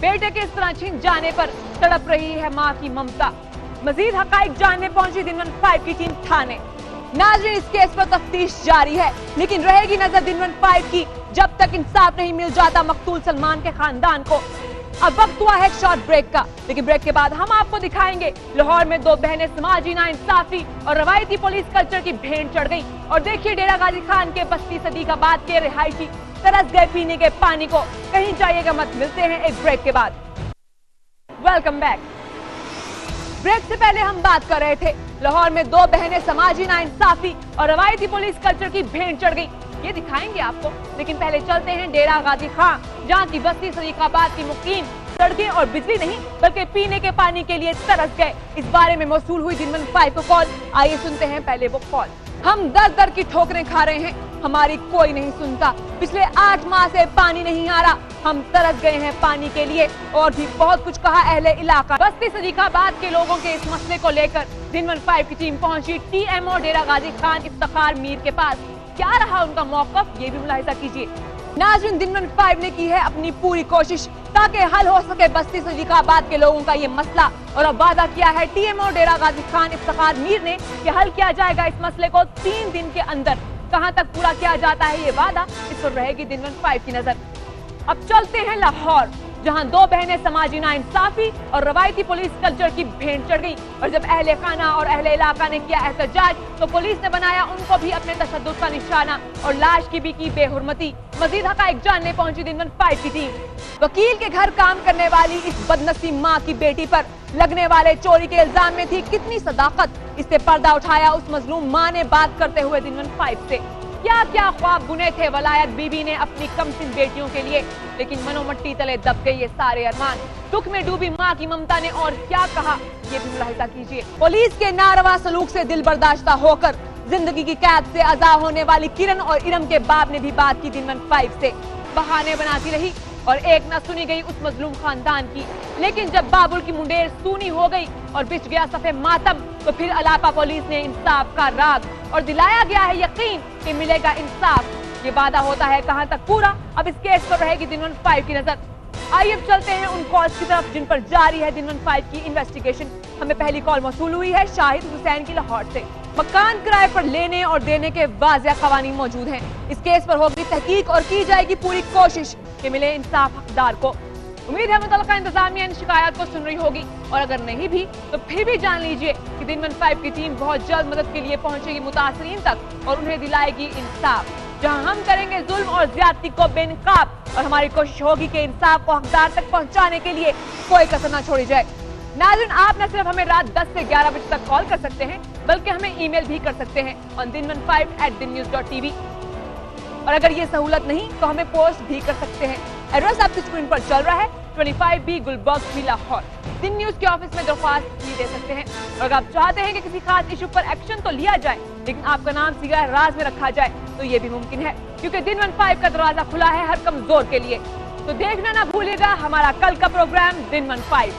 बेटे के इस तरह छिन जाने पर तड़प रही है मां की ममता। मजीद हकाइक जानने पहुंची दिन 5 की टीम थाने। नाज़रीन, इस केस पर तफ्तीश जारी है, लेकिन रहेगी नजर दिन 5 की जब तक इंसाफ नहीं मिल जाता मकतूल सलमान के खानदान को। अब वक्त हुआ है शॉर्ट ब्रेक का, लेकिन ब्रेक के बाद हम आपको दिखाएंगे लाहौर में दो बहनें समाजी नाइंसाफी और रवायती पुलिस कल्चर की भेंट चढ़ गई। और देखिए डेरा गाजी खान के बस्ती सदीकाबाद के रिहायशी तरस गए पीने के पानी को। कहीं जाइएगा मत, मिलते हैं एक ब्रेक के बाद। Welcome back. ब्रेक से पहले हम बात कर रहे थे लाहौर में दो बहनें समाजी नाइंसाफी और रवायती पुलिस कल्चर की भेंट चढ़ गई। ये दिखाएंगे आपको, लेकिन पहले चलते हैं डेरा गाजी खान, जहाँ की बस्ती सदीकाबाद की मुकीम सड़कें और बिजली नहीं बल्कि पीने के पानी के लिए तरस गए। इस बारे में मौसूल हुई दिन 5 को कॉल। आइए सुनते हैं पहले वो कॉल। हम दर दर की ठोकरें खा रहे हैं, हमारी कोई नहीं सुनता। पिछले 8 माह से पानी नहीं आ रहा, हम तरस गए हैं पानी के लिए। और भी बहुत कुछ कहा अहले इलाका। बस्ती सदीकाबाद के लोगों के इस मसले को लेकर दिन 5 की टीम पहुंची TMO डेरा गाजी खान इफ्तिखार मीर के पास। क्या रहा उनका मौकफ, ये भी मुलाहिजा कीजिए। नाज़रीन, दिन 5 ने की है अपनी पूरी कोशिश ताकि हल हो सके बस्ती सदीकाबाद के लोगों का ये मसला। और अब वादा किया है TMO डेरा गाजी खान इफ्तिखार मीर ने कि हल किया जाएगा इस मसले को 3 दिन के अंदर। कहां तक पूरा किया जाता है ये वादा, इस पर रहेगी दिन 5 की नजर। अब चलते हैं लाहौर, जहां दो बहनें समाजी नाइंसाफी और रवायती पुलिस कल्चर की भेंट चढ़ गई। और जब अहले खाना और अहले इलाका ने किया एहतजाज तो पुलिस ने बनाया उनको भी अपने तशद्दुद का निशाना और लाश की भी की बेहुरमती। मजीद हकाइक जानने पहुंची दिन 5 की टीम। वकील के घर काम करने वाली इस बदनसीब माँ की बेटी पर लगने वाले चोरी के इल्जाम में थी कितनी सदाकत, इससे पर्दा उठाया उस मजलूम माँ ने बात करते हुए दिन 5 से। क्या क्या ख्वाब बुने थे वलायत बीबी ने अपनी कमसिन बेटियों के लिए, लेकिन मनोमट्टी तले दब गए ये सारे अरमान। दुख में डूबी माँ की ममता ने और क्या कहा, ये भी मुलाहिजा कीजिए। पुलिस के नारवा सलूक से दिल बर्दाश्ता होकर जिंदगी की कैद से आजाद होने वाली किरण और इरम के बाप ने भी बात की दिन 5 से। बहाने बनाती रही और एक न सुनी गई उस मजलूम खानदान की। लेकिन जब बाबुल की मुंडेर सूनी हो गई और बिछ गया सफे मातम, तो फिर अलापा पुलिस ने इंसाफ का राग और दिलाया गया है यकीन कि मिलेगा इंसाफ। ये वादा होता है कहां तक पूरा, अब इस केस पर रहेगी दिन 5 की नजर। आइए अब चलते हैं उन कॉल्स की तरफ जिन पर जारी है दिन 5 की इन्वेस्टिगेशन। हमें पहली कॉल मौसूल हुई है शाहिद हुसैन की लाहौर से। मकान किराए पर लेने और देने के वाज़ेह क़वानीन मौजूद हैं। इस केस पर होगी तहकीक और की जाएगी पूरी कोशिश कि मिले इंसाफ हकदार को। उम्मीद है मुतल्लिका इंतजामिया इन शिकायत को सुन रही होगी, और अगर नहीं भी तो फिर भी जान लीजिए कि दिन 5 की टीम बहुत जल्द मदद के लिए पहुंचेगी मुतासरीन तक और उन्हें दिलाएगी इंसाफ। जहां हम करेंगे जुल्म और ज्यादती को बेनकाब, और हमारी कोशिश होगी कि इंसाफ को हकदार तक पहुंचाने के लिए कोई कसर न छोड़ी जाए। नाज़रीन, आप न सिर्फ हमें रात 10 से 11 बजे तक कॉल कर सकते हैं, बल्कि हमें ईमेल भी कर सकते हैं on din15@dinnews.tv। और अगर ये सहूलत नहीं तो हमें पोस्ट भी कर सकते हैं। एड्रेस आपकी स्क्रीन पर चल रहा है, 25B गुलबर्ग भी लाहौर। दिन न्यूज के ऑफिस में दरख्वास्त भी दे सकते हैं। और अगर आप चाहते हैं कि किसी खास इशू पर एक्शन तो लिया जाए, लेकिन आपका नाम सिगा राज में रखा जाए, तो ये भी मुमकिन है, क्योंकि दिन 5 का दरवाजा खुला है हर कमजोर के लिए। तो देखना ना भूलिएगा हमारा कल का प्रोग्राम दिन 5।